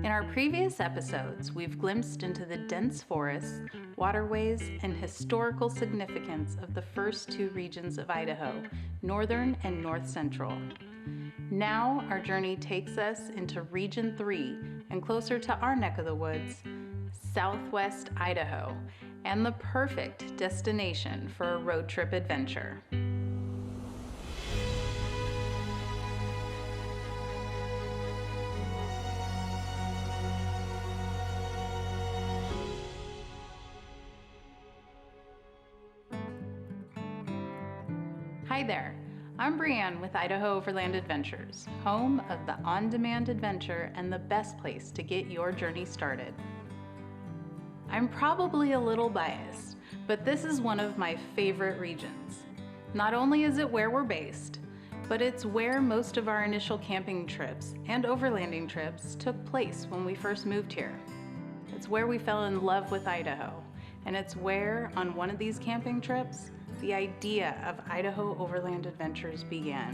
In our previous episodes, we've glimpsed into the dense forests, waterways, and historical significance of the first two regions of Idaho, northern and north central. Now our journey takes us into Region 3 and closer to our neck of the woods, southwest Idaho, and the perfect destination for a road trip adventure. Hi there, I'm Brianne with Idaho Overland Adventures, home of the on-demand adventure and the best place to get your journey started. I'm probably a little biased, but this is one of my favorite regions. Not only is it where we're based, but it's where most of our initial camping trips and overlanding trips took place when we first moved here. It's where we fell in love with Idaho, and it's where, on one of these camping trips, the idea of Idaho Overland Adventures began.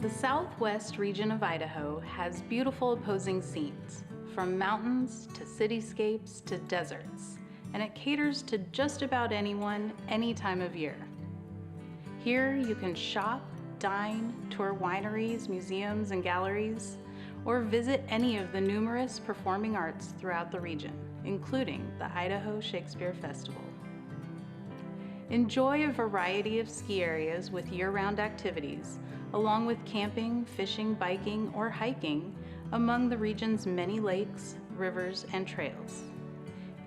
The southwest region of Idaho has beautiful opposing scenes, from mountains to cityscapes to deserts, and it caters to just about anyone, any time of year. Here you can shop, dine, tour wineries, museums, and galleries, or visit any of the numerous performing arts throughout the region, including the Idaho Shakespeare Festival. Enjoy a variety of ski areas with year-round activities, along with camping, fishing, biking, or hiking among the region's many lakes, rivers, and trails.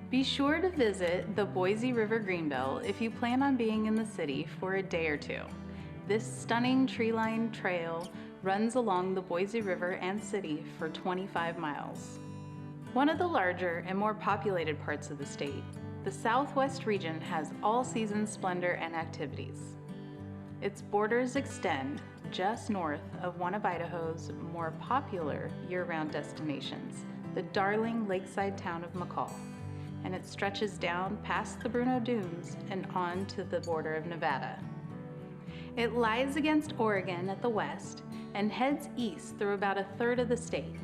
Be sure to visit the Boise River Greenbelt if you plan on being in the city for a day or two. This stunning tree-lined trail runs along the Boise River and city for 25 miles. One of the larger and more populated parts of the state, the southwest region has all-season splendor and activities. Its borders extend just north of one of Idaho's more popular year-round destinations, the darling lakeside town of McCall, and it stretches down past the Bruneau Dunes and on to the border of Nevada. It lies against Oregon at the west and heads east through about a third of the state.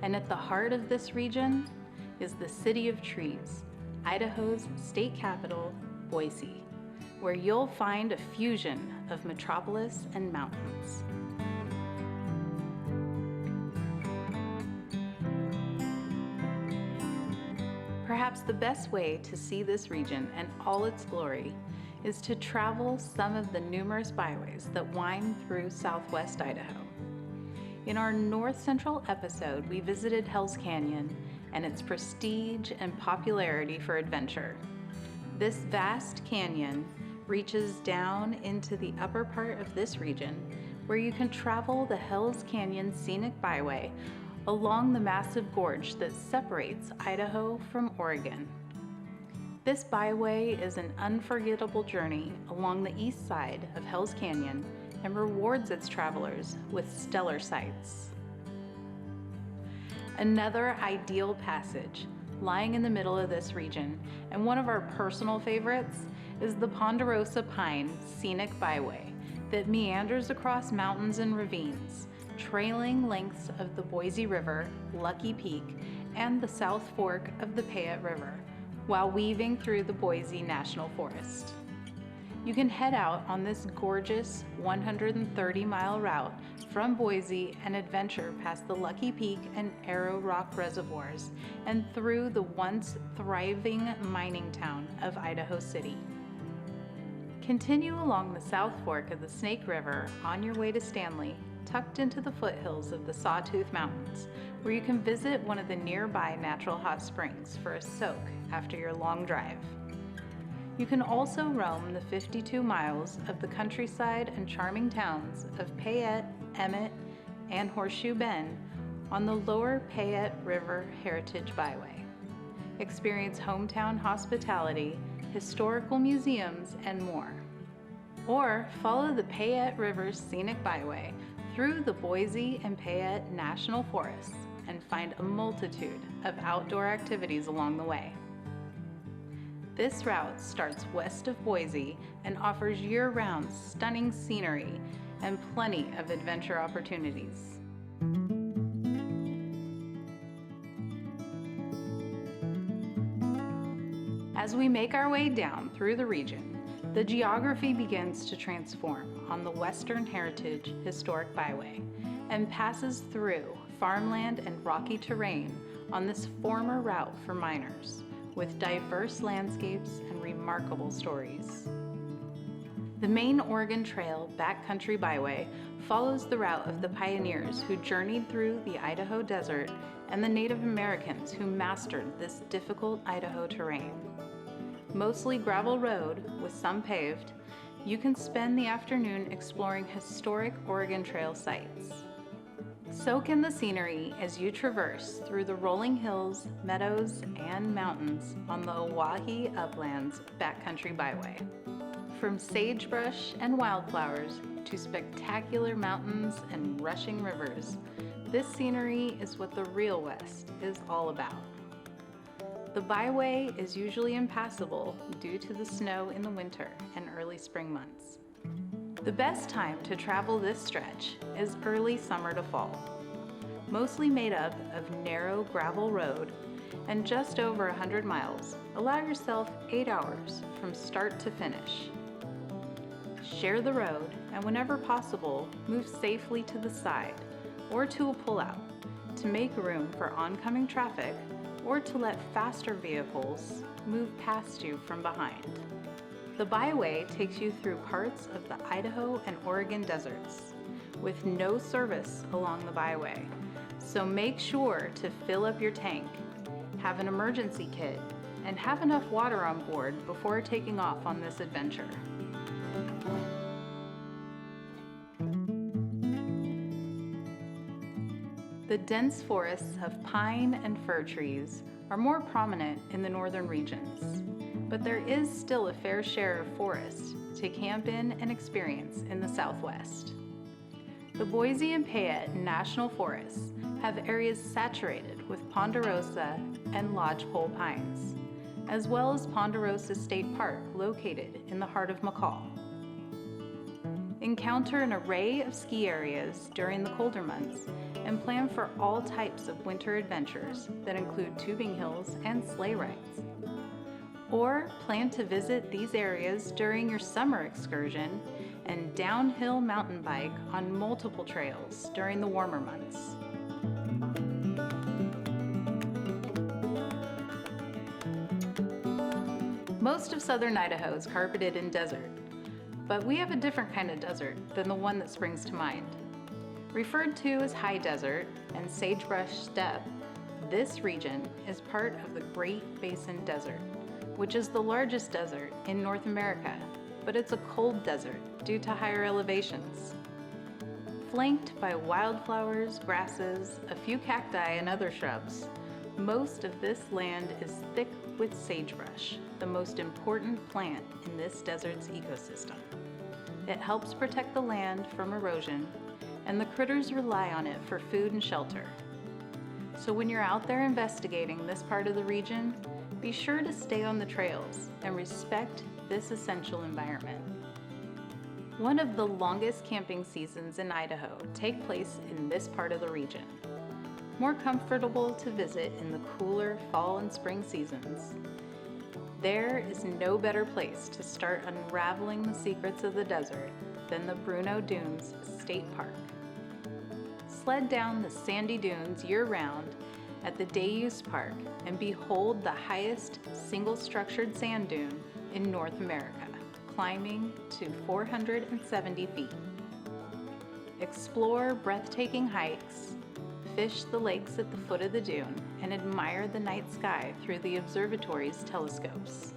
And at the heart of this region is the City of Trees, Idaho's state capital, Boise, where you'll find a fusion of metropolis and mountains. Perhaps the best way to see this region and all its glory is to travel some of the numerous byways that wind through southwest Idaho. In our North Central episode, we visited Hell's Canyon and its prestige and popularity for adventure. This vast canyon reaches down into the upper part of this region, where you can travel the Hell's Canyon Scenic Byway along the massive gorge that separates Idaho from Oregon. This byway is an unforgettable journey along the east side of Hell's Canyon and rewards its travelers with stellar sights. Another ideal passage lying in the middle of this region, and one of our personal favorites, is the Ponderosa Pine Scenic Byway that meanders across mountains and ravines, trailing lengths of the Boise River, Lucky Peak, and the South Fork of the Payette River, while weaving through the Boise National Forest. You can head out on this gorgeous 130-mile route from Boise and adventure past the Lucky Peak and Arrow Rock reservoirs and through the once thriving mining town of Idaho City. Continue along the South Fork of the Snake River on your way to Stanley, tucked into the foothills of the Sawtooth Mountains, where you can visit one of the nearby natural hot springs for a soak after your long drive. You can also roam the 52 miles of the countryside and charming towns of Payette, Emmett, and Horseshoe Bend on the Lower Payette River Heritage Byway. Experience hometown hospitality, historical museums, and more. Or follow the Payette River Scenic Byway through the Boise and Payette National Forests and find a multitude of outdoor activities along the way. This route starts west of Boise and offers year-round stunning scenery and plenty of adventure opportunities. As we make our way down through the region, the geography begins to transform on the Western Heritage Historic Byway and passes through farmland and rocky terrain on this former route for miners, with diverse landscapes and remarkable stories. The main Oregon Trail Backcountry Byway follows the route of the pioneers who journeyed through the Idaho desert and the Native Americans who mastered this difficult Idaho terrain. Mostly gravel road with some paved, you can spend the afternoon exploring historic Oregon Trail sites. Soak in the scenery as you traverse through the rolling hills, meadows, and mountains on the Oahe Uplands Backcountry Byway. From sagebrush and wildflowers to spectacular mountains and rushing rivers, this scenery is what the real West is all about. The byway is usually impassable due to the snow in the winter and early spring months. The best time to travel this stretch is early summer to fall. Mostly made up of narrow gravel road and just over 100 miles, allow yourself 8 hours from start to finish. Share the road and whenever possible, move safely to the side or to a pullout to make room for oncoming traffic or to let faster vehicles move past you from behind. The byway takes you through parts of the Idaho and Oregon deserts with no service along the byway, so make sure to fill up your tank, have an emergency kit, and have enough water on board before taking off on this adventure. The dense forests of pine and fir trees are more prominent in the northern regions, but there is still a fair share of forest to camp in and experience in the Southwest. The Boise and Payette National Forests have areas saturated with ponderosa and lodgepole pines, as well as Ponderosa State Park located in the heart of McCall. Encounter an array of ski areas during the colder months and plan for all types of winter adventures that include tubing hills and sleigh rides. Or plan to visit these areas during your summer excursion and downhill mountain bike on multiple trails during the warmer months. Most of southern Idaho is carpeted in desert, but we have a different kind of desert than the one that springs to mind. Referred to as high desert and sagebrush steppe, this region is part of the Great Basin Desert, which is the largest desert in North America, but it's a cold desert due to higher elevations. Flanked by wildflowers, grasses, a few cacti, and other shrubs, most of this land is thick with sagebrush, the most important plant in this desert's ecosystem. It helps protect the land from erosion, and the critters rely on it for food and shelter. So when you're out there investigating this part of the region, be sure to stay on the trails and respect this essential environment. One of the longest camping seasons in Idaho take place in this part of the region. More comfortable to visit in the cooler fall and spring seasons. There is no better place to start unraveling the secrets of the desert than the Bruneau Dunes State Park. Sled down the sandy dunes year-round at the Day-Use Park and behold the highest single-structured sand dune in North America, climbing to 470 feet. Explore breathtaking hikes, fish the lakes at the foot of the dune, and admire the night sky through the observatory's telescopes.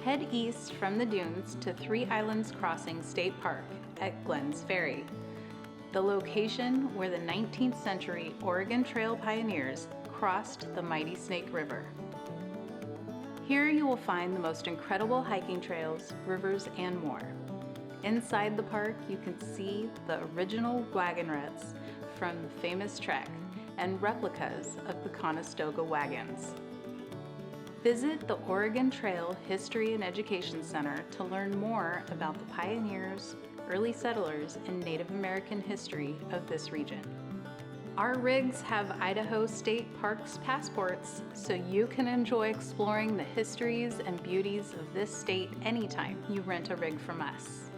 Head east from the dunes to Three Islands Crossing State Park at Glenn's Ferry, the location where the 19th century Oregon Trail pioneers crossed the mighty Snake River. Here you will find the most incredible hiking trails, rivers, and more. Inside the park, you can see the original wagonettes from the famous trek and replicas of the Conestoga wagons. Visit the Oregon Trail History and Education Center to learn more about the pioneers, early settlers, and Native American history of this region. Our rigs have Idaho State Parks passports, so you can enjoy exploring the histories and beauties of this state anytime you rent a rig from us.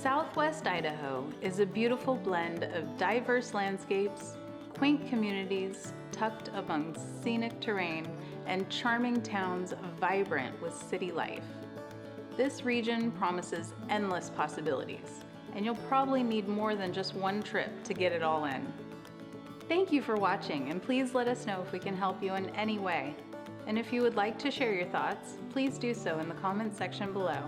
Southwest Idaho is a beautiful blend of diverse landscapes, quaint communities tucked among scenic terrain, and charming towns vibrant with city life. This region promises endless possibilities, and you'll probably need more than just one trip to get it all in. Thank you for watching, and please let us know if we can help you in any way. And if you would like to share your thoughts, please do so in the comments section below.